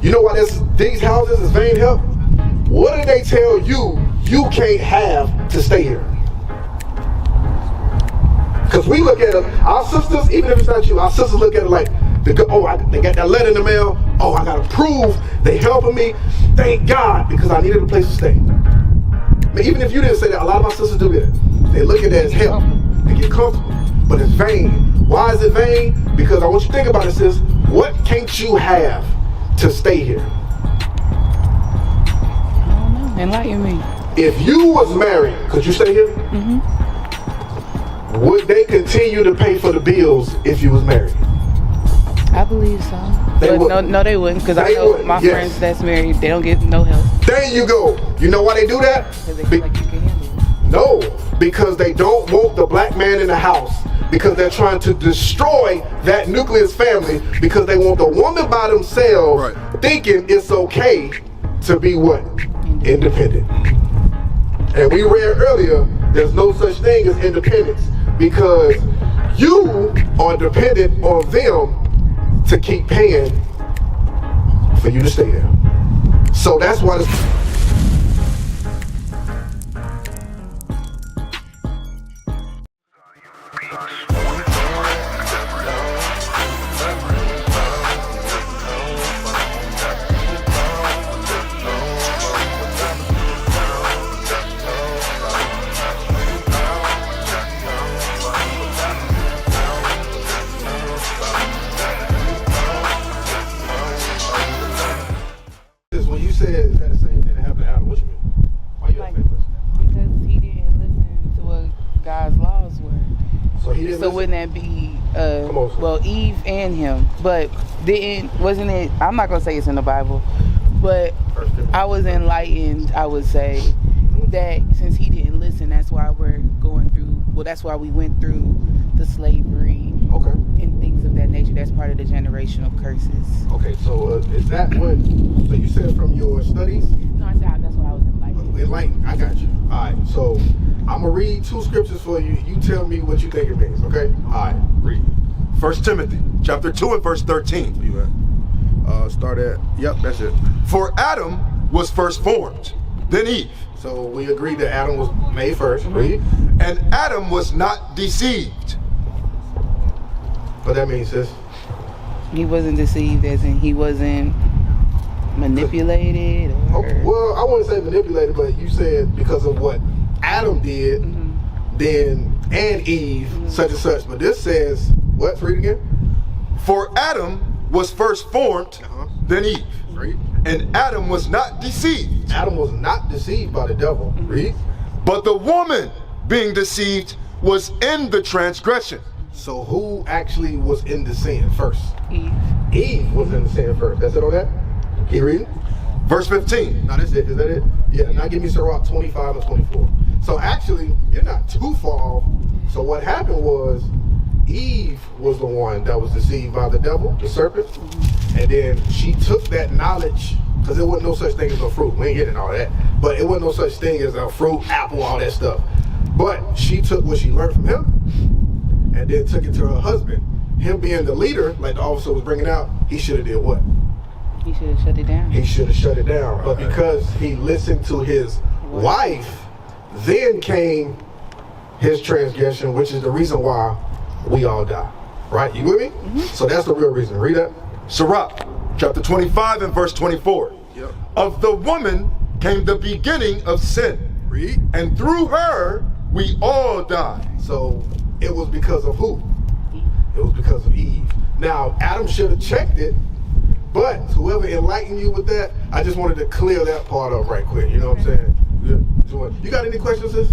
You know why these houses is vain help? What did they tell you you can't have to stay here? Because we look at it, our sisters, even if it's not you, our sisters look at it like, they got that letter in the mail. Oh, I gotta prove they helping me. Thank God, because I needed a place to stay. But even if you didn't say that, a lot of my sisters do that. They look at that as help. They get comfortable, but it's vain. Why is it vain? Because I want you to think about it, sis. What can't you have to stay here? I don't know. Enlighten me. If you was married, could you stay here? Would they continue to pay for the bills if you was married? I believe so. No, they wouldn't, because I know my friends that's married, they don't get no help. There you go. You know why they do that? Because they feel like you can handle it. No, because they don't want the black man in the house. Because they're trying to destroy that nucleus family. Because they want the woman by themselves, thinking it's okay to be what? Independent. And we read earlier, there's no such thing as independence. Because you are dependent on them to keep paying for you to stay there. So that's why wouldn't that be well, Eve and him? But wasn't it, I'm not gonna say it's in the Bible, but I was enlightened, I would say, that since he didn't listen, that's why we're going through, well, that's why we went through the slavery and things of that nature. That's part of the generational curses. Okay, so is that what, so you said from your studies? No, I said that's what I was enlightened. Enlightened, I got you. Alright, so I'm going to read 2 scriptures for you. You tell me what you think it means, okay? Alright, read. 1 Timothy, chapter 2 and verse 13. Where you at? Start at, yep, that's it. For Adam was first formed, then Eve. So we agreed that Adam was made first, read. And Adam was not deceived. What that means, sis? He wasn't deceived, as in he wasn't manipulated? Well, I wouldn't say manipulated, but you said because of what Adam did, then, and Eve, such and such. But this says, what? Read again. For Adam was first formed, then Eve. Read. And Adam was not deceived. Adam was not deceived by the devil. Read. But the woman, being deceived, was in the transgression. So who actually was in the sin first? Eve. Eve was in the sin first. That's it on that? Can you read it? Verse 15. No, that's it. Is that it? Yeah, now give me Sirach 25 and 24. So actually, you're not too far off. So what happened was, Eve was the one that was deceived by the devil, the serpent. And then she took that knowledge, because there wasn't no such thing as a fruit. We ain't getting all that. But it wasn't no such thing as a fruit, apple, all that stuff. But she took what she learned from him, and then took it to her husband. Him being the leader, like the officer was bringing out, he should have did what? He should have shut it down. He should have shut it down. But because he listened to his wife, then came his transgression, which is the reason why we all die. Right? You with me? So that's the real reason. Read that. Sirach, chapter 25 and verse 24. Yep. Of the woman came the beginning of sin. Read. And through her, we all die. So it was because of who? It was because of Eve. Now, Adam should have checked it, but whoever enlightened you with that, I just wanted to clear that part up right quick. You know what I'm saying? You got any questions, sis?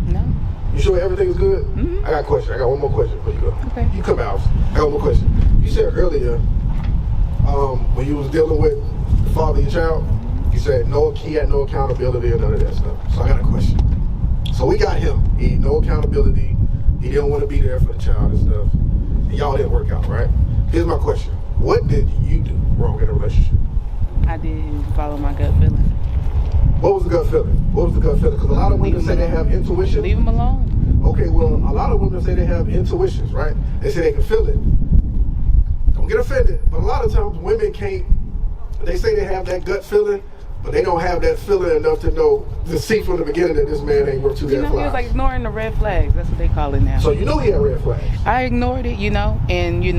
No. You sure everything is good? I got a question. I got one more question before you go. Okay. You come out. I got one more question. You said earlier, when you was dealing with the father of your child, you said he had no accountability or none of that stuff. So I got a question. So we got him. He had no accountability. He didn't want to be there for the child and stuff. And y'all didn't work out, right? Here's my question. What did you do wrong in a relationship? I didn't follow my gut feeling. What was the gut feeling? What was the gut feeling? Because a lot of women say they have intuition. Leave him alone. Okay, well, a lot of women say they have intuitions, right? They say they can feel it. Don't get offended, but a lot of times women can't, they say they have that gut feeling, but they don't have that feeling enough to see from the beginning that this man ain't worth two damn flies. He was like ignoring the red flags. That's what they call it now. So you know he had red flags. I ignored it, and you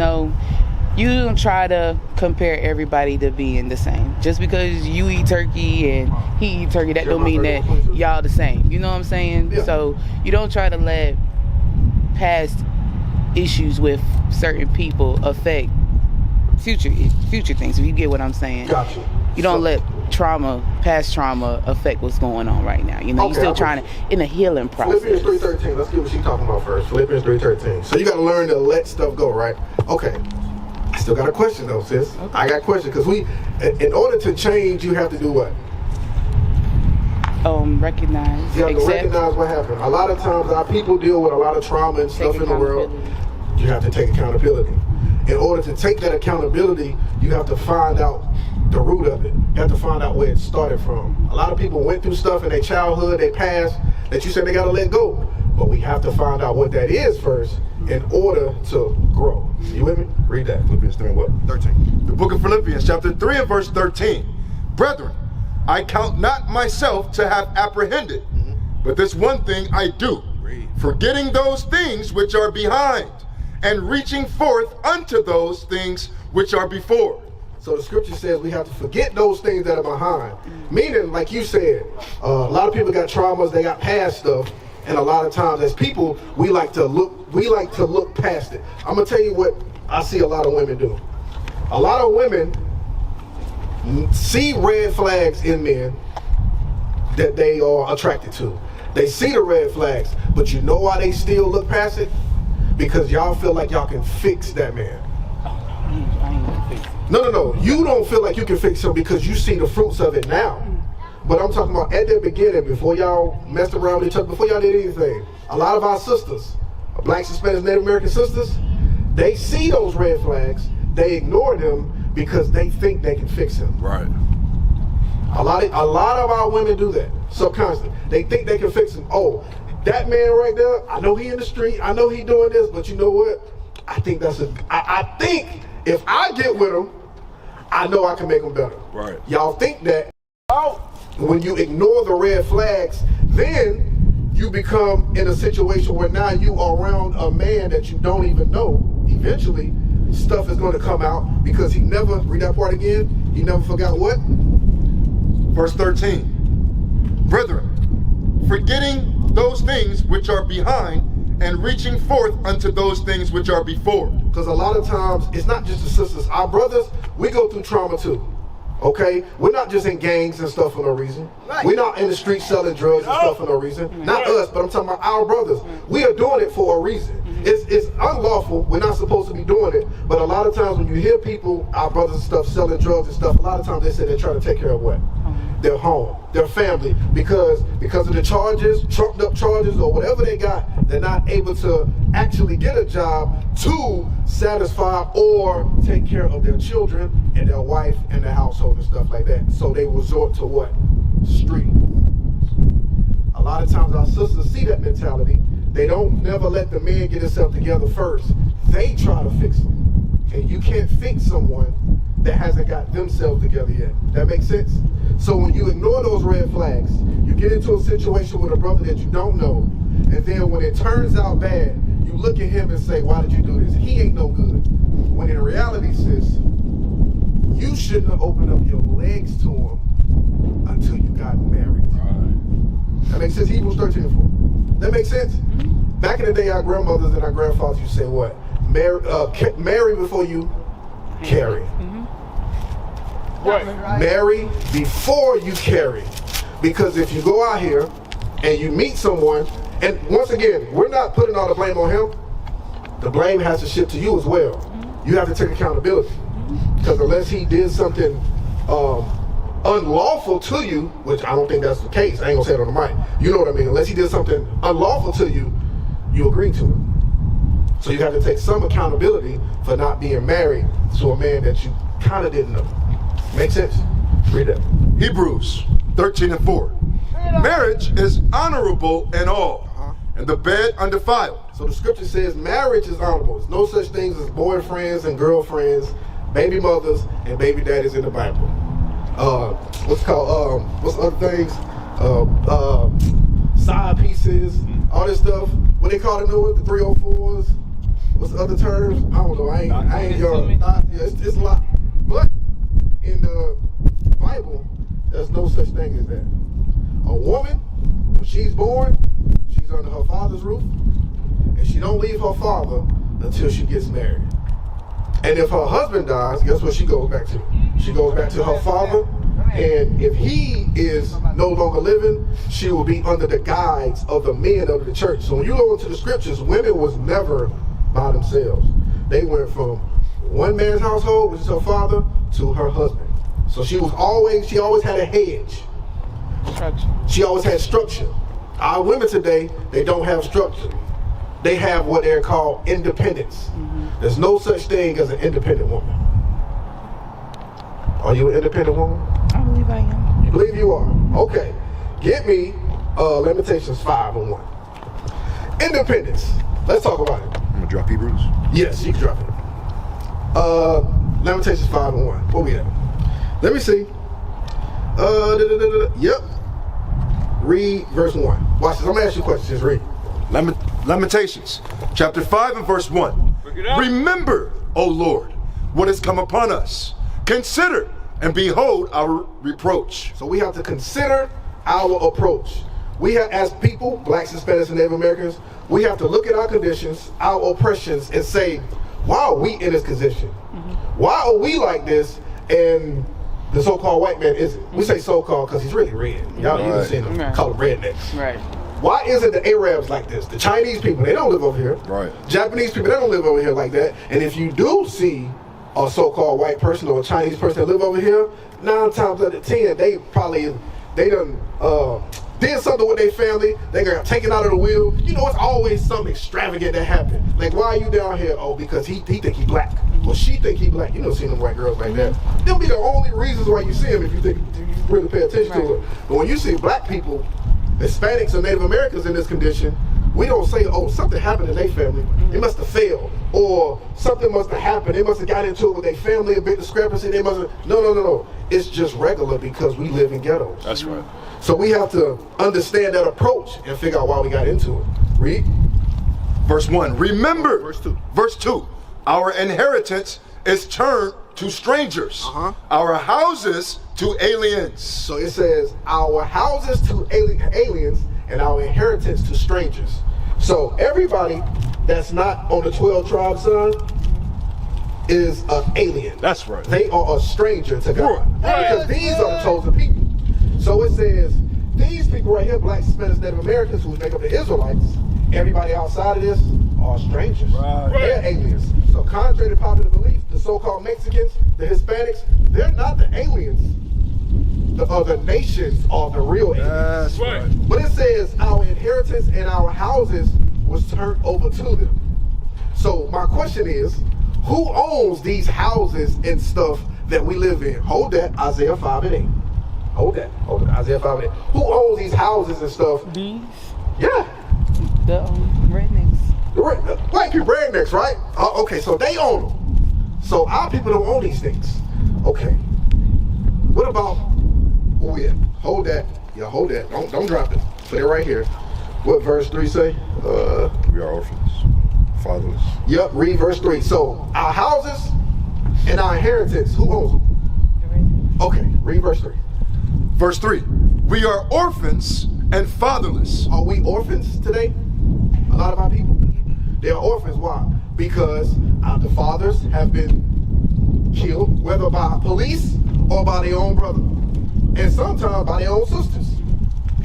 don't try to compare everybody to being the same. Just because you eat turkey and he eat turkey, that don't mean that y'all the same. You know what I'm saying? Yeah. So you don't try to let past issues with certain people affect future things. If you get what I'm saying. Gotcha. You don't let past trauma affect what's going on right now. You're still trying to, in a healing process. Philippians 3:13. Let's get what she's talking about first. Philippians 3:13. So you got to learn to let stuff go, right? Okay. I still got a question though, sis. Okay. I got a question because in order to change, you have to do what? Recognize. You have to recognize what happened. A lot of times our people deal with a lot of trauma and stuff in the world. You have to take accountability. In order to take that accountability, you have to find out the root of it. You have to find out where it started from. A lot of people went through stuff in their childhood, their past, that you said they got to let go. But we have to find out what that is first in order to grow. You with me? Read that. Philippians 3 and what? 13. The book of Philippians, chapter 3 and verse 13. Brethren, I count not myself to have apprehended, but this one thing I do, forgetting those things which are behind, and reaching forth unto those things which are before. So the scripture says we have to forget those things that are behind. Meaning, like you said, a lot of people got traumas, they got past stuff, and a lot of times as people, we like to look past it. I'm gonna tell you what I see a lot of women do. A lot of women see red flags in men that they are attracted to. They see the red flags, but you know why they still look past it? Because y'all feel like y'all can fix that man. No. You don't feel like you can fix him because you see the fruits of it now. But I'm talking about at the beginning, before y'all messed around with each other, before y'all did anything. A lot of our sisters, Blacks, Hispanics, Native American sisters, they see those red flags, they ignore them because they think they can fix him. Right. A lot of our women do that subconsciously. They think they can fix him. Oh, that man right there, I know he in the street, I know he doing this, but you know what? I think I think if I get with him, I know I can make him better. Right. Y'all think that when you ignore the red flags, then you become in a situation where now you are around a man that you don't even know. Eventually, stuff is going to come out because he never, read that part again, he never forgot what? Verse 13. Brethren, forgetting those things which are behind and reaching forth unto those things which are before. Because a lot of times, it's not just the sisters. Our brothers, we go through trauma too. Okay? We're not just in gangs and stuff for no reason. Right. We're not in the street selling drugs and stuff for no reason. Not us, but I'm talking about our brothers. We are doing it for a reason. It's unlawful. We're not supposed to be doing it. But a lot of times when you hear people, our brothers and stuff, selling drugs and stuff, a lot of times they say they're trying to take care of what? Their home, their family, because of the charges, trumped up charges or whatever they got, they're not able to actually get a job to satisfy or take care of their children and their wife and their household and stuff like that. So they resort to what? Street. A lot of times our sisters see that mentality. They don't never let the man get himself together first. They try to fix him. And you can't fix someone that hasn't got themselves together yet. That makes sense? So when you ignore those red flags, you get into a situation with a brother that you don't know, and then when it turns out bad, you look at him and say, why did you do this? He ain't no good. When in reality, sis, you shouldn't have opened up your legs to him until you got married. Right. That makes sense? Hebrews 13:4. That makes sense? Back in the day, our grandmothers and our grandfathers used to say what? Marry before you carry. Right. Marry before you carry. Because if you go out here and you meet someone, and once again, we're not putting all the blame on him. The blame has to shift to you as well. You have to take accountability. Because unless he did something unlawful to you, which I don't think that's the case. I ain't gonna say it on the mic. You know what I mean? Unless he did something unlawful to you, you agreed to it. So you have to take some accountability for not being married to a man that you kind of didn't know. Make sense? Read that. Hebrews 13:4. Marriage is honorable in all, and the bed undefiled. So the scripture says marriage is honorable. There's no such things as boyfriends and girlfriends, baby mothers and baby daddies in the Bible. What's other things? Side pieces, all this stuff. What they call it, the 304s. What's the other terms? I don't know. I ain't young. It's a lot. But in the Bible, there's no such thing as that. A woman, when she's born, she's under her father's roof, and she don't leave her father until she gets married. And if her husband dies, guess what she goes back to? She goes back to her father, and if he is no longer living, she will be under the guides of the men of the church. So when you go into the scriptures, women was never by themselves. They went from one man's household, which is her father, to her husband. So she always had a hedge. Structure. She always had structure. Our women today, they don't have structure. They have what they're called independence. There's no such thing as an independent woman. Are you an independent woman? I believe I am. You believe you are? Okay. Get me Lamentations 5:1. Independence. Let's talk about it. I'm gonna drop Hebrews. Yes, you can drop it. Lamentations 5:1. What we at? Let me see. Yep. Read verse 1. Watch this. I'm gonna ask you a question. Just read. Lamentations, chapter 5 and verse 1. Remember, O Lord, what has come upon us. Consider and behold our reproach. So we have to consider our approach. We have, as people, blacks, Hispanics, and Native Americans, we have to look at our conditions, our oppressions, and say, why are we in this condition? Why are we like this? And the so-called white man isn't. We say so-called because he's really red. Y'all even seen him call them rednecks. Right. Why isn't the Arabs like this? The Chinese people, they don't live over here. Right. Japanese people, they don't live over here like that. And if you do see a so-called white person or a Chinese person that live over here, 9 times out of 10, they done did something with their family. They got taken out of the wheel. You know, it's always something extravagant that happened. Like, why are you down here? Oh, because he think he black. Well, she think he black. You don't see them white girls like that. They'll be the only reasons why you see them if you really pay attention to it. But when you see black people, Hispanics and Native Americans in this condition, we don't say, oh, something happened in their family. They must have failed. Or something must have happened. They must have got into it with their family, a big discrepancy. They must have, no. It's just regular because we live in ghettos. That's right. So we have to understand that approach and figure out why we got into it. Read. Verse 1. Remember. Verse 2. Verse 2. Our inheritance is turned to strangers. Our houses to aliens. So it says our houses to aliens and our inheritance to strangers. So everybody that's not on the 12 tribes, son, is an alien. That's right. They are a stranger to God. Because these are the chosen people. So it says these people right here, blacks, Hispanics, Native Americans, who make up the Israelites, everybody outside of this are strangers. Right. They're aliens. So contrary to popular belief, the so-called Mexicans, the Hispanics, they're not the aliens. The other nations are the real aliens. That's right. But it says our inheritance and our houses was turned over to them. So my question is, who owns these houses and stuff that we live in? Hold that, Isaiah 5:8. Hold that, Isaiah 5:8. Who owns these houses and stuff? These? Yeah. The rednecks. White people, rednecks, right? Okay, so they own them. So our people don't own these things. Okay. What about, oh yeah, hold that. Yeah, hold that. Don't drop it. Put it right here. What verse 3 say? We are orphans, fatherless. Yep, read verse 3. So our houses and our inheritance, who owns them? Okay, read verse 3. Verse 3. We are orphans and fatherless. Are we orphans today? A lot of our people? They are orphans. Why? Because the fathers have been killed, whether by police or by their own brother. And sometimes by their own sisters.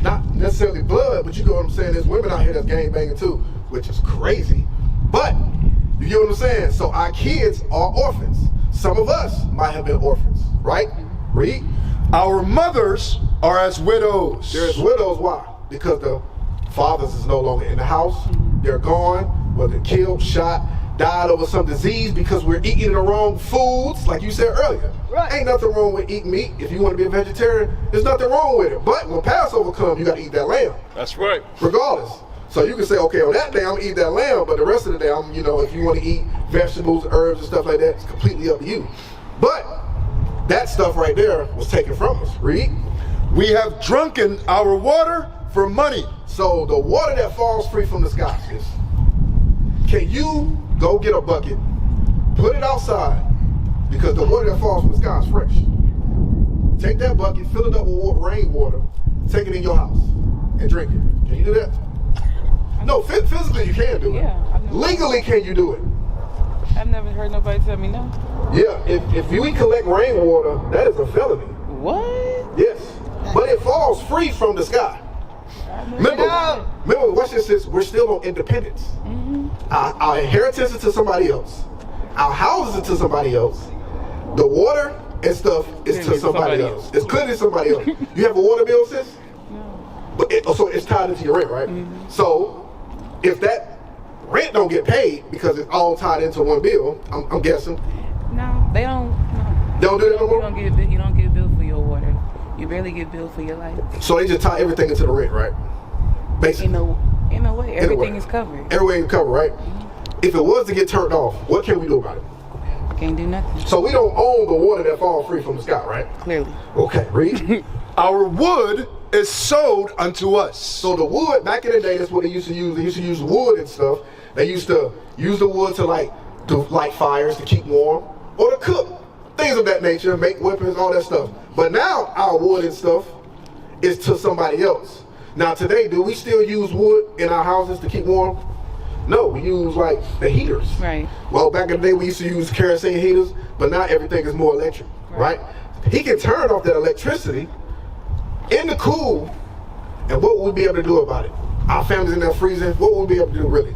Not necessarily blood, but you know what I'm saying? There's women out here that's gang banging too, which is crazy. But, you get what I'm saying? So our kids are orphans. Some of us might have been orphans, right? Read. Our mothers are as widows. They're as widows, why? Because the fathers is no longer in the house. They're gone, whether killed, shot, died over some disease because we're eating the wrong foods, like you said earlier. Right. Ain't nothing wrong with eating meat. If you want to be a vegetarian, there's nothing wrong with it. But when Passover comes, you got to eat that lamb. That's right. Regardless. So you can say, okay, on that day I'm gonna eat that lamb, but the rest of the day I'm, if you want to eat vegetables, herbs, and stuff like that, it's completely up to you. But that stuff right there was taken from us. Read. We have drunken our water for money. So the water that falls free from the sky is, can you go get a bucket, put it outside, because the water that falls from the sky is fresh. Take that bucket, fill it up with rainwater, take it in your house, and drink it. Can you do that? No, physically you can do it. Yeah. Legally, can you do it? I've never heard nobody tell me no. Yeah, if you collect rainwater, that is a felony. What? Yes, but it falls free from the sky. Remember, watch this, we're still on independence. Mm-hmm. Our inheritance is to somebody else. Our houses are to somebody else. The water and stuff is to somebody else. It's clearly somebody else. You have a water bill, sis? No. But so it's tied into your rent, right? Mm-hmm. So if that rent don't get paid because it's all tied into one bill, I'm guessing. No, they don't. No. They don't do that no more? You don't get billed for your water. You barely get billed for your life. So they just tie everything into the rent, right? Basically. In a way, everything is covered. Everything is covered, right? Mm-hmm. If it was to get turned off, what can we do about it? Can't do nothing. So we don't own the water that falls free from the sky, right? Clearly. Okay, read. Our wood is sold unto us. So the wood, back in the day, that's what they used to use. They used to use wood and stuff. They used to use the wood to light fires to keep warm, or to cook, things of that nature, make weapons, all that stuff. But now our wood and stuff is to somebody else. Now today, do we still use wood in our houses to keep warm? No, we use the heaters. Right. Well, back in the day, we used to use kerosene heaters, but now everything is more electric, right? He can turn off that electricity in the cool, and what would we be able to do about it? Our families in there freezing, what would we be able to do really?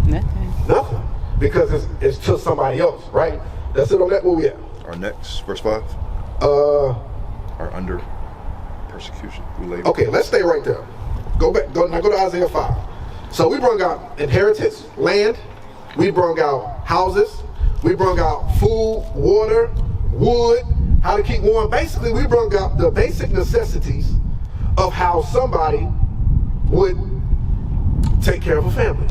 Nothing. Nothing, because it's to somebody else, right? That's it on that. Where we at? Our next, verse 5. Are under persecution. Okay, let's stay right there. Go to Isaiah 5. So we brought out inheritance, land. We brought out houses. We brought out food, water, wood, how to keep warm. Basically, we brought out the basic necessities of how somebody would take care of a family.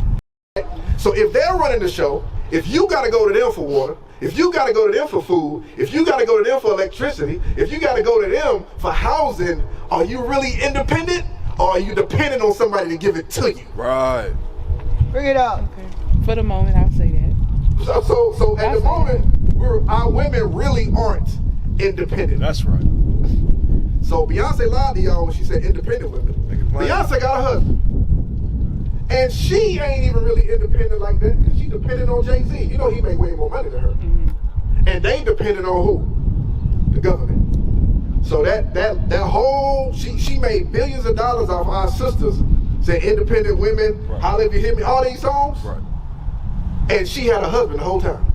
So if they're running the show, if you got to go to them for water, if you got to go to them for food, if you got to go to them for electricity, if you got to go to them for housing, are you really independent, or are you dependent on somebody to give it to you? Right. Bring it up. Okay. For the moment, I'll say that. So at the moment, our women really aren't independent. That's right. So Beyonce lied to y'all when she said independent women. Beyonce got a husband. And she ain't even really independent like that, because she dependent on Jay-Z. You know he made way more money than her. Mm-hmm. And they dependent on who? The government. So that whole, she made billions of dollars off our sisters saying independent women, right. Holla if you hit me, all these songs. Right. And she had a husband the whole time.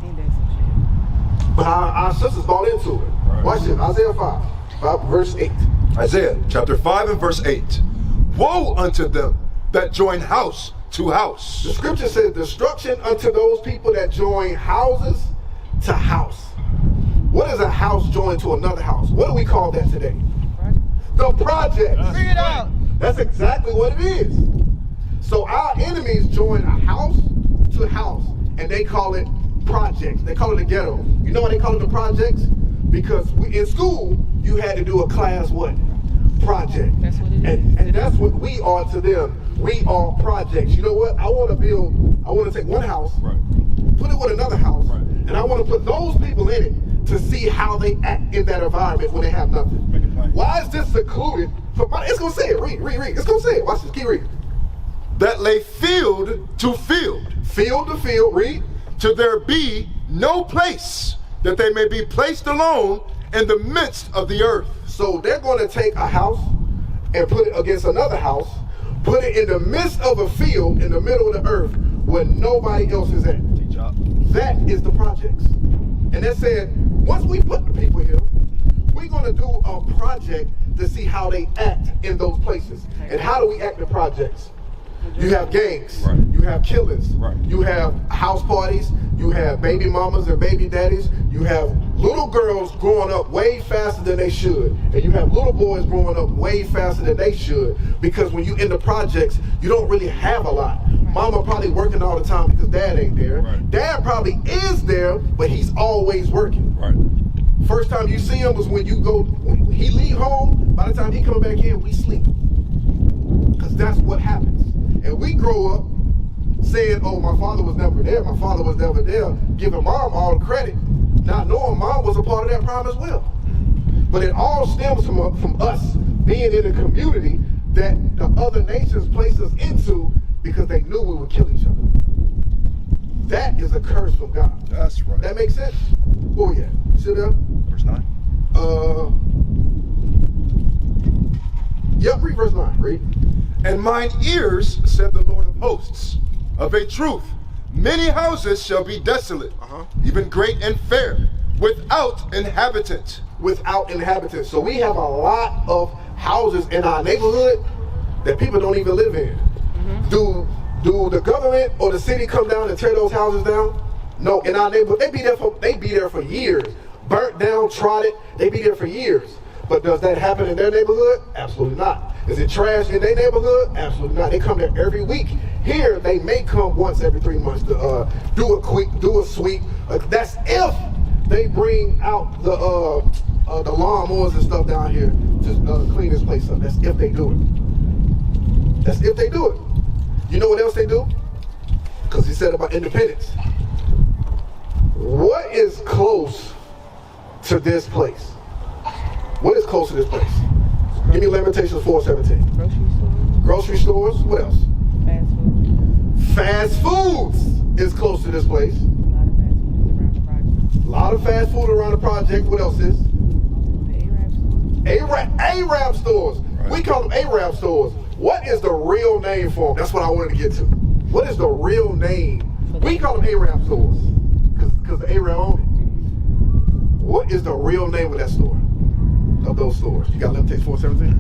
Ain't that some shit? But our sisters bought into it. Right. Watch this, Isaiah 5 verse 8. Isaiah chapter 5 and verse 8. Woe unto them that join house to house. The scripture says, destruction unto those people that join houses to house. What is a house joined to another house? What do we call that today? The project. Bring it out. That's exactly what it is. So our enemies join a house to house, and they call it projects. They call it a ghetto. You know why they call it the projects? Because in school, you had to do a class what? Project. That's what it is. And that's what we are to them. We are projects. You know what? I want to take one house, right, put it with another house, right, and I want to put those people in it to see how they act in that environment when they have nothing. Why is this secluded? It's going to say it. Read. It's going to say it. Watch this. Keep reading. That lay field to field. Field to field. Read. Till there be no place that they may be placed alone in the midst of the earth. So they're going to take a house and put it against another house, put it in the midst of a field in the middle of the earth where nobody else is at. That is the projects. And they said, once we put the people here, we're going to do a project to see how they act in those places. And how do we act in projects? You have gangs, right, you have killings, right, you have house parties, you have baby mamas and baby daddies, you have little girls growing up way faster than they should, and you have little boys growing up way faster than they should, because when you in the projects, you don't really have a lot. Mama probably working all the time because dad ain't there. Right. Dad probably is there, but he's always working. Right. First time you see him was when he leave home, by the time he come back in, we sleep. Because that's what happens. And we grow up saying, oh, my father was never there, giving mom all the credit, not knowing mom was a part of that problem as well. But it all stems from us being in a community that the other nations placed us into because they knew we would kill each other. That is a curse from God. That's right. That makes sense? Oh yeah. See there? Verse 9. Yep, read verse 9. Read. And mine ears, said the Lord of hosts, of a truth, many houses shall be desolate, even great and fair, without inhabitant. Without inhabitants. So we have a lot of houses in our neighborhood that people don't even live in. Do the government or the city come down and tear those houses down? No, in our neighborhood, they be there for years. Burnt down, trodden, they be there for years. But does that happen in their neighborhood? Absolutely not. Is it trash in their neighborhood? Absolutely not. They come there every week. Here, they may come once every 3 months to do a sweep. That's if they bring out the lawnmowers and stuff down here to clean this place up. That's if they do it. That's if they do it. You know what else they do? Because he said about independence. What is close to this place? What is close to this place? Give me Lamentations 4:17. Grocery stores. Grocery stores. What else? Fast food. Fast foods is close to this place. A lot of fast food around the project. A lot of fast food around the project. What else is? The Arab stores. Right. We call them Arab stores. What is the real name for them? That's what I wanted to get to. What is the real name? We call them Arab stores because the Arab own it. What is the real name of that store? Of those stores? You got Lamentations 4:17?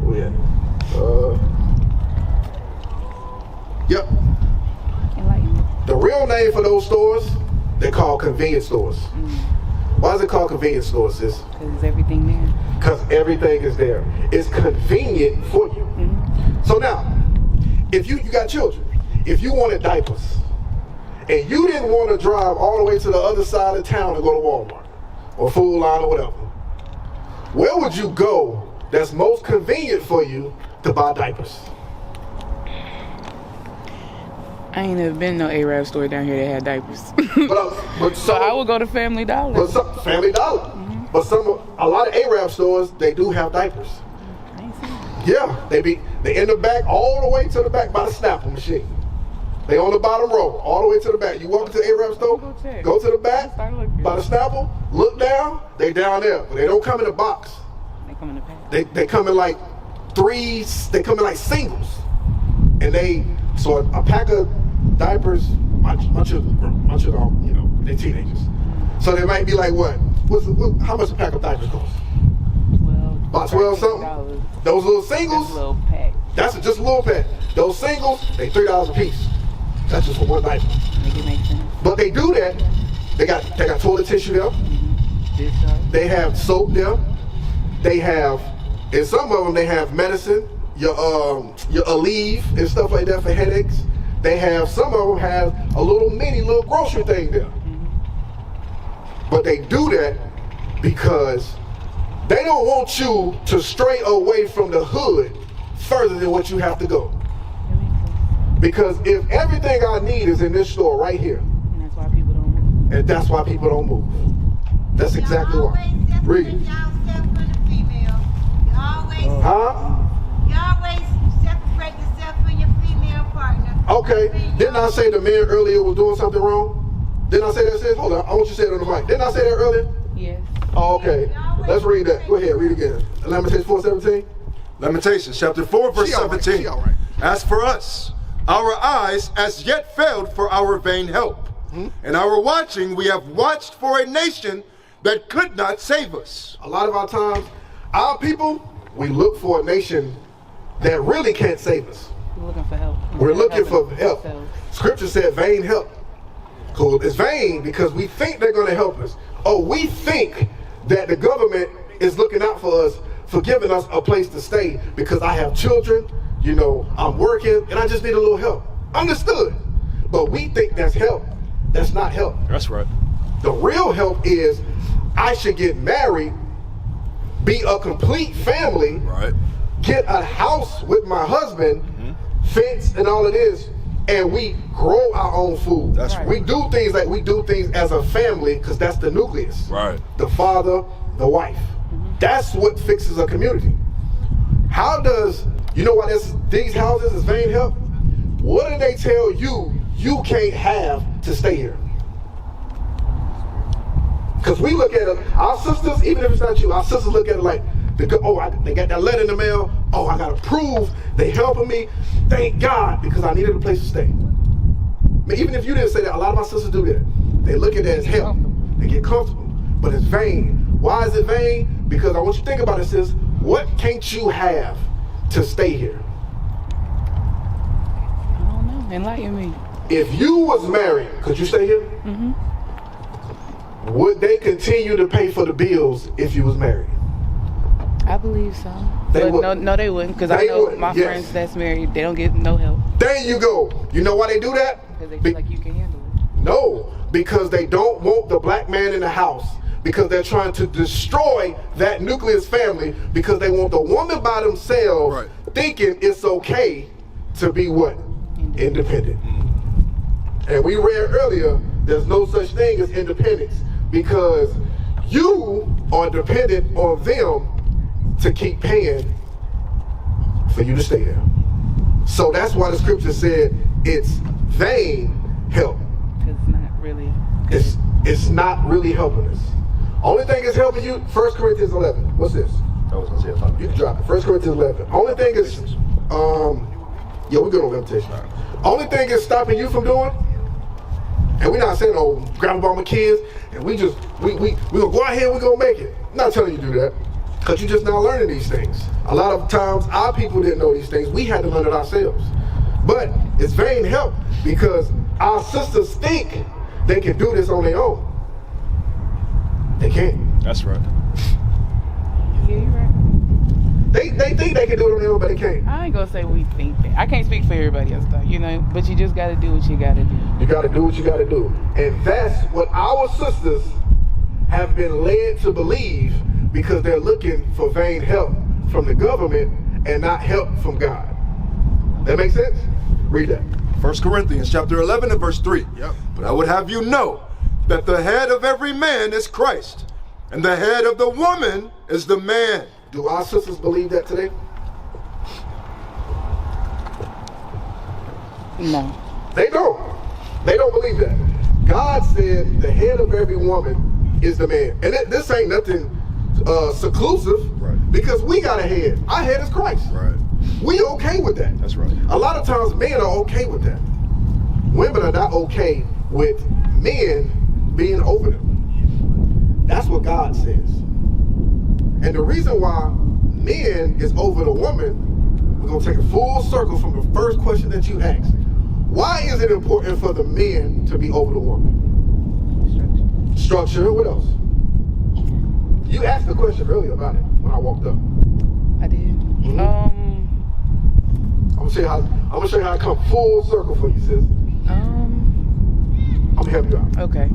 Oh yeah. Yep. The real name for those stores, they're called convenience stores. Why is it called convenience stores, sis? Because it's everything there. Because everything is there. It's convenient for you. So now, if you got children, if you wanted diapers, and you didn't want to drive all the way to the other side of town to go to Walmart or Food Line or whatever, where would you go that's most convenient for you to buy diapers? I ain't never been to no Arab store down here that had diapers. But So I would go to Family Dollar. But Family Dollar. But a lot of Arab stores, they do have diapers. I ain't seen it. Yeah, they in the back, all the way to the back by the Snapple machine. They on the bottom row, all the way to the back. You walk into the Arab store, go to the back, by the Snapple, look down, they down there. But they don't come in a box. They come in the pack. They come in like they come in like singles. And so a pack of diapers, bunch of them, they teenagers. So they might be like how much a pack of diapers cost? About 12 something? Those little singles? That's a little pack. That's just a little pack. Those singles, they $3 a piece. That's just for one diaper. Make it make sense. But they do that. They got toilet tissue there. They have soap there. They have, in some of them, they have medicine, your Aleve and stuff like that for headaches. They have, some of them have a little grocery thing there. But they do that because they don't want you to stray away from the hood further than what you have to go. Because if everything I need is in this store right here, And that's why people don't move. and that's why people don't move. That's exactly why. Read. Huh? You always separate yourself from your female partner. Okay. Didn't I say the man earlier was doing something wrong? Didn't I say that, sis? Hold on. I want you to say it on the mic. Didn't I say that earlier? Yes. Oh, okay. Let's read that. Go ahead. Read again. Lamentations 4:17. Lamentations chapter 4 verse She all right. 17. She all right. As for us, our eyes as yet failed for our vain help. And our watching, we have watched for a nation that could not save us. A lot of our times, our people, we look for a nation that really can't save us. We're looking for help. We're looking for help. ourselves. Scripture said vain help. Cool. It's vain because we think they're going to help us. Oh, we think that the government is looking out for us, for giving us a place to stay because I have children, you know, I'm working, and I just need a little help. Understood. But we think that's help. That's not help. That's right. The real help is I should get married, be a complete family, Right. get a house with my husband, fence and all of this, and we grow our own food. That's right. We do things like we do things as a family because that's the nucleus. Right. The father, the wife. That's what fixes a community. How does, you know why these houses is vain help? What do they tell you you can't have to stay here? Because we look at it, our sisters, even if it's not you, our sisters look at it like, they got that letter in the mail. Oh, I gotta prove they helping me. Thank God, because I needed a place to stay. I mean, even if you didn't say that, a lot of my sisters do that. They look at it as help. They get comfortable, but it's vain. Why is it vain? Because I want you to think about it, sis. What can't you have to stay here? I don't know. Enlighten me. If you was married, could you stay here? Mm-hmm. Would they continue to pay for the bills if you was married? I believe so. They But wouldn't. no, they wouldn't. Because I know wouldn't, my yes. friends that's married, they don't get no help. There you go. You know why they do that? Because they feel like you can handle it. No, because they don't want the black man in the house. Because they're trying to destroy that nucleus family. Because they want the woman by themselves, Right. thinking it's okay to be what? Independent. And we read earlier, there's no such thing as independence. Because you are dependent on them to keep paying for you to stay there. So that's why the scripture said it's vain help. Because it's not really good. It's not really helping us. Only thing is helping you, 1 Corinthians 11. What's this? I was gonna say something. You can drop it. 1 Corinthians 11. Only thing is, yeah, we're good on reputation. Only thing is stopping you from doing, and we're not saying, oh, grab a bomb of kids, and we gonna go out here and we gonna make it. I'm not telling you to do that, because you're just not learning these things. A lot of times, our people didn't know these things. We had to learn it ourselves. But it's vain help, because our sisters think they can do this on their own. They can't. That's right. Yeah, you're right. They think they can do it on their own, but they can't. I ain't gonna say we think that. I can't speak for everybody else though, you know, but you just gotta do what you gotta do. You gotta do what you gotta do. And that's what our sisters have been led to believe, because they're looking for vain help from the government and not help from God. That makes sense? Read that. 1 Corinthians chapter 11 and verse 3. Yep. But I would have you know that the head of every man is Christ, and the head of the woman is the man. Do our sisters believe that today? No. They don't. They don't believe that. God said the head of every woman is the man. And this ain't nothing seclusive, Right. because we got a head. Our head is Christ. Right. We okay with that. That's right. A lot of times men are okay with that. Women are not okay with men being over them. That's what God says. And the reason why men is over the woman, we're gonna take a full circle from the first question that you asked. Why is it important for the men to be over the woman? Structure, what else? You asked the question earlier about it when I walked up. I did. Mm-hmm. I'm gonna show you how I come full circle for you, sis. I'm gonna help you out. Okay.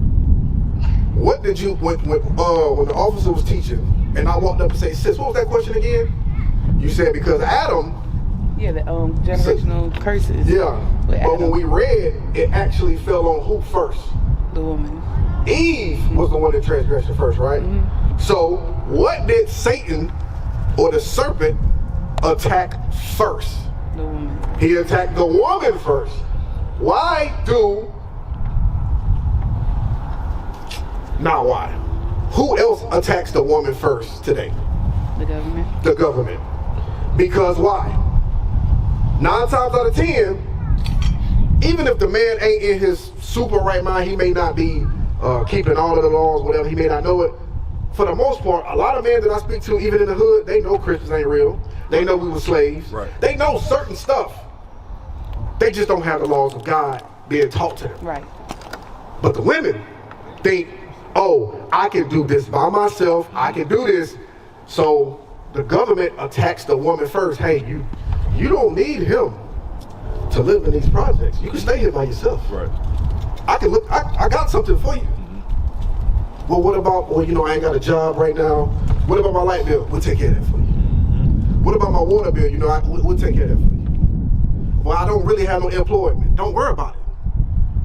What did you when the officer was teaching and I walked up and said, sis, what was that question again? You said because Adam. Yeah, the generational curses. Yeah. But when we read, it actually fell on who first? The woman. Eve was the one that transgressed first, right? Mm-hmm. So what did Satan or the serpent attack first? The woman. He attacked the woman first. Why? Who else attacks the woman first today? The government. The government. Because why? 9 times out of 10, even if the man ain't in his super right mind, he may not be keeping all of the laws, whatever, he may not know it. For the most part, a lot of men that I speak to, even in the hood, they know Christians ain't real. They know we were slaves. Right. They know certain stuff. They just don't have the laws of God being taught to them. Right. But the women think, oh, I can do this by myself. I can do this. So the government attacks the woman first. Hey, you don't need him to live in these projects. You can stay here by yourself. Right. I got something for you. Well, what about, well, I ain't got a job right now. What about my light bill? We'll take care of that for you. What about my water bill? We'll take care of that for you. Well, I don't really have no employment. Don't worry about it.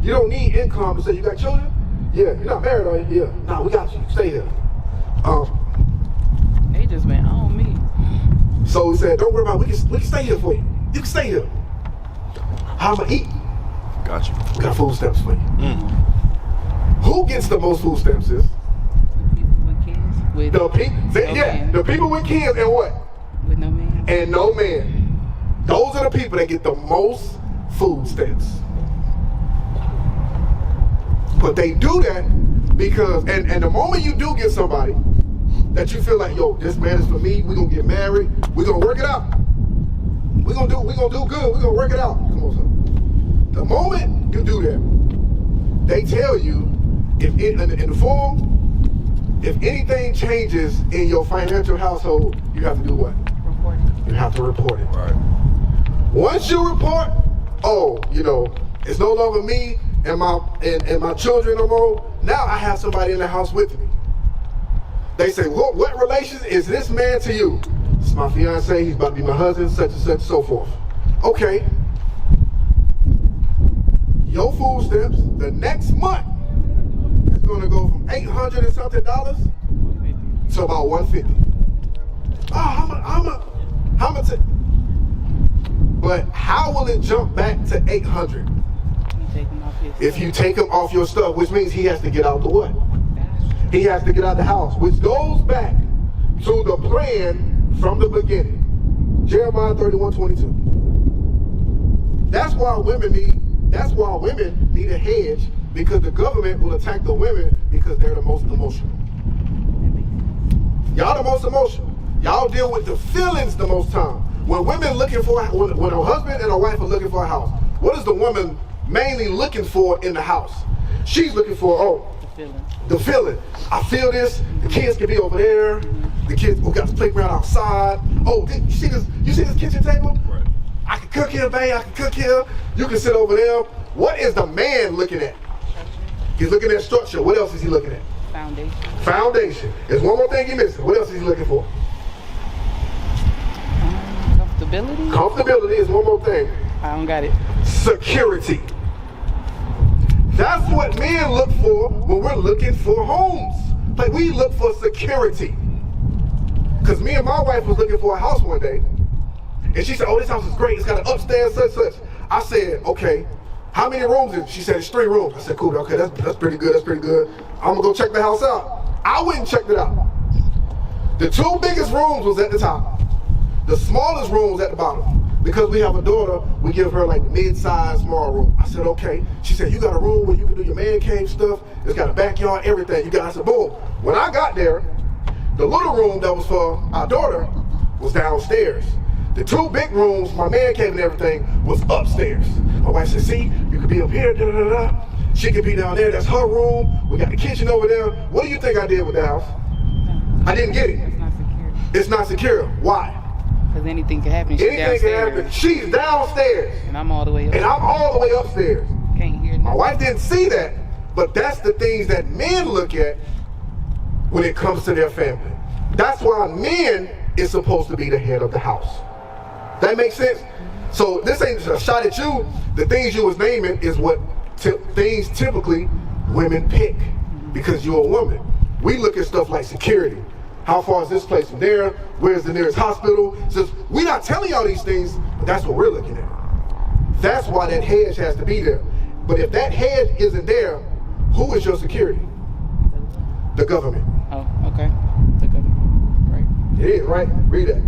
You don't need income to say you got children? Yeah, you're not married, are you? Yeah. Nah, we got you. Stay here. They just went on me. So he said, don't worry about it. We can stay here for you. You can stay here. How am I eat? Got you. We got food stamps for you. Who gets the most food stamps? Is The people with kids and what? With no man. And no man. Those are the people that get the most food stamps. But they do that because, and the moment you do get somebody that you feel like, yo, this man is for me, we're gonna get married, we're gonna work it out. We're gonna do good, we're gonna work it out. Come on, son. The moment you do that, they tell you in the form, if anything changes in your financial household, you have to do what? Report it. You have to report it. Right. Once you report, it's no longer me and my children no more. Now I have somebody in the house with me. They say, what relation is this man to you? It's my fiance, he's about to be my husband, such and such, so forth. Okay. Your food stamps, the next month, is gonna go from $800 and something to about $150. Oh, how much? But how will it jump back to $800? If you take him off your stuff, which means he has to get out the what? He has to get out the house, which goes back to the plan from the beginning. Jeremiah 31:22. That's why women need a hedge, because the government will attack the women because they're the most emotional. Y'all the most emotional. Y'all deal with the feelings the most time. When women when a husband and a wife are looking for a house, what is the woman mainly looking for in the house? She's looking for, the feeling. I feel this. The kids can be over there. The kids got the playground outside. Oh, you see this kitchen table? Right. I can cook here, babe. I can cook here. You can sit over there. What is the man looking at? He's looking at structure. What else is he looking at? Foundation. There's one more thing he missing. What else is he looking for? Comfortability? Comfortability is one more thing. I don't got it. Security. That's what men look for when we're looking for homes. Like, we look for security. Because me and my wife was looking for a house one day, and she said, oh, this house is great. It's got an upstairs, such. I said, okay, how many rooms is it? She said, it's 3 rooms. I said, cool, okay, that's pretty good, I'm gonna go check the house out. I went and checked it out. The 2 biggest rooms was at the top. The smallest room was at the bottom. Because we have a daughter, we give her like mid-sized, small room. I said, okay. She said, you got a room where you can do your man cave stuff. It's got a backyard, everything. I said, boom. When I got there, the little room that was for our daughter was downstairs. The 2 big rooms, my man cave and everything, was upstairs. My wife said, see, you could be up here, da-da-da-da. She could be down there, that's her room. We got the kitchen over there. What do you think I did with the house? I didn't get it. It's not secure. It's not secure. Why? Because anything can happen. Anything can happen. She's downstairs. And I'm all the way up. And I'm all the way upstairs. Can't hear nothing. My wife didn't see that, but that's the things that men look at when it comes to their family. That's why men is supposed to be the head of the house. That makes sense? So this ain't a shot at you. The things you was naming is what things typically women pick because you're a woman. We look at stuff like security. How far is this place from there? Where's the nearest hospital? So we're not telling y'all these things, but that's what we're looking at. That's why that hedge has to be there. But if that hedge isn't there, who is your security? The government. Oh, okay. The government. Right. It is, right? Read that.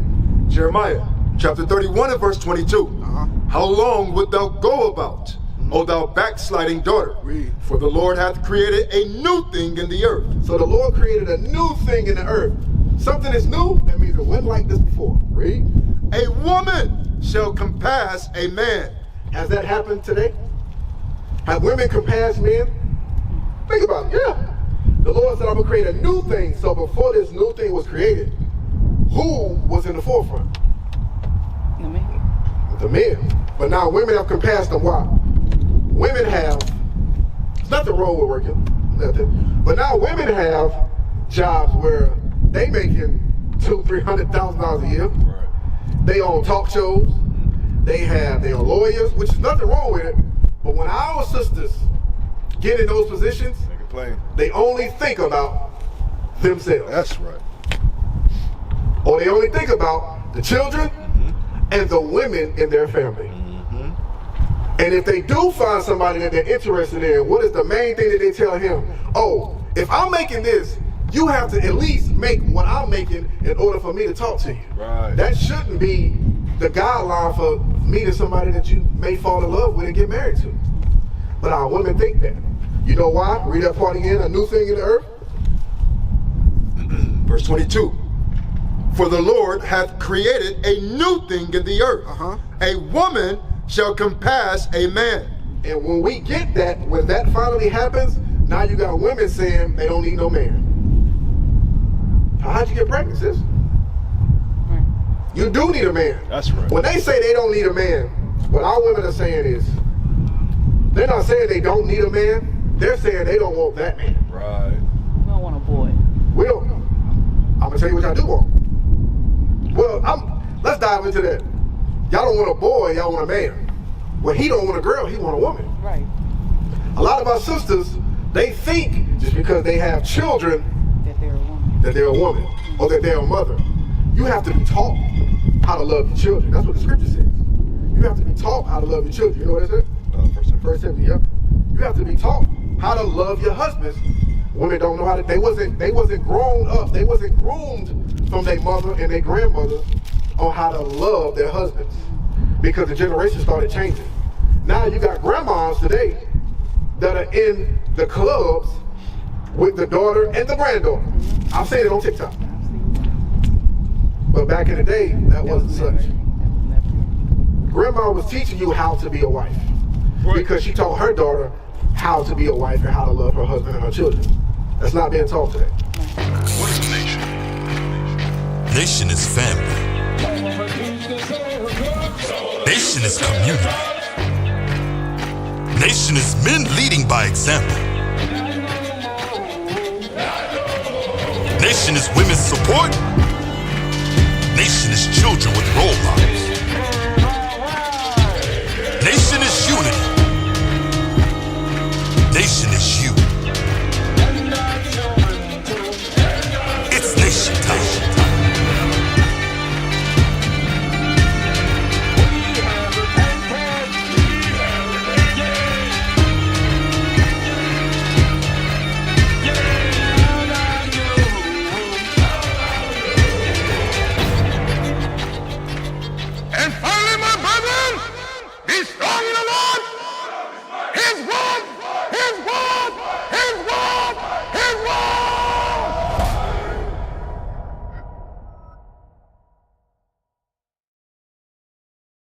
Jeremiah chapter 31 and verse 22. How long wilt thou go about, O thou backsliding daughter? Read. For the Lord hath created a new thing in the earth. So the Lord created a new thing in the earth. Something is new, that means it wasn't like this before. Read. A woman shall compass a man. Has that happened today? Have women compassed men? Think about it, yeah. The Lord said, I'm gonna create a new thing. So before this new thing was created, who was in the forefront? The men. The men. But now women have compassed them. Why? Women have, there's nothing wrong with working, nothing. But now women have jobs where they making $200,000-$300,000 a year. Right. They own talk shows. They are lawyers, which is nothing wrong with it. But when our sisters get in those positions, Make it plain. they only think about themselves. That's right. Or they only think about the children and the women in their family. And if they do find somebody that they're interested in, what is the main thing that they tell him? Oh, if I'm making this, you have to at least make what I'm making in order for me to talk to you. Right. That shouldn't be the guideline for meeting somebody that you may fall in love with and get married to. But our women think that. You know why? Read that part again, a new thing in the earth. Verse 22. For the Lord hath created a new thing in the earth. A woman shall compass a man. And when we get that, when that finally happens, now you got women saying they don't need no man. How'd you get pregnant, sis? You do need a man. That's right. When they say they don't need a man, what our women are saying is, they're not saying they don't need a man, they're saying they don't want that man. Right. We don't want a boy. We don't. I'm gonna tell you what y'all do want. Well, let's dive into that. Y'all don't want a boy, y'all want a man. Well, he don't want a girl, he want a woman. Right. A lot of our sisters, they think just because they have children That they're a woman. that they're a woman or that they're a mother. You have to be taught how to love your children. That's what the scripture says. You have to be taught how to love your children. You know what it says? First Timothy, yep. You have to be taught how to love your husbands. Women don't know how to, they wasn't grown up, they wasn't groomed from their mother and their grandmother on how to love their husbands. Because the generation started changing. Now you got grandmas today that are in the clubs with the daughter and the granddaughter. I've seen it on TikTok. But back in the day, that wasn't such. Grandma was teaching you how to be a wife. Because she taught her daughter how to be a wife and how to love her husband and her children. That's not being taught today. What is a nation? Nation is family. Nation is community. Nation is men leading by example. Nation is women's support. Nation is children with role models. Nation is unity. Nation is you. It's nation time. And finally, my brethren, be strong in the Lord, His word,